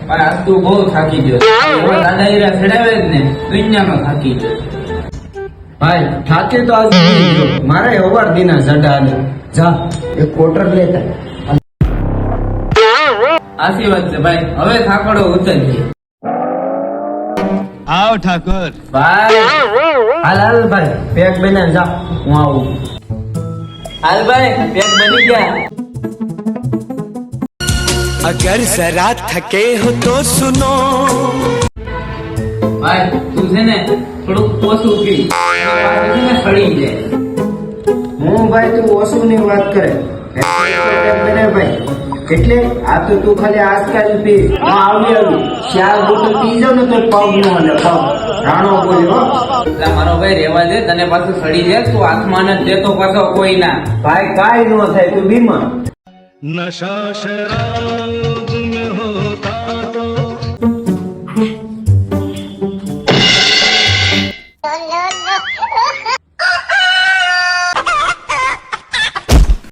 પણ આજ તું બહુ થાકી ગયો. એવા દાદા હીરા ચડાવે જ ને દુનિયામાં થાકી ગયો. ભાઈ થાકે તો આજ નહીં ગયો. મારે અવાર દીના જડા ને જા એક ક્વાર્ટર લેતા. આશી વાત છે ભાઈ, હવે થાકડો ઉતરીએ. આવ ઠાકોર. ભાઈ હાલ હાલ ભાઈ પેક બનાવી જા હું આવું. હાલ ભાઈ પેક બની ગયા. अगर जरा थके हो तो सुनो ભાઈ તું છે ને થોડુંક ઓછું પી, છે ને સડી જાય. હું ભાઈ તું ઓછું ની વાત કરે બને ભાઈ. એટલે આ તો તું ખાલી આજકાલ પી હું આવી 4 બોટલ પી જાવ ને તો પગ નો હલે પગ રાણો બોલ્યો. એટલે મારો ભાઈ રેવા દે, તને પાછું સડી જાય. તું આસમાન જ દેતો પાછો કોઈ ના. ભાઈ કાઈ નો થાય તું બીમાર. નશા શરાબ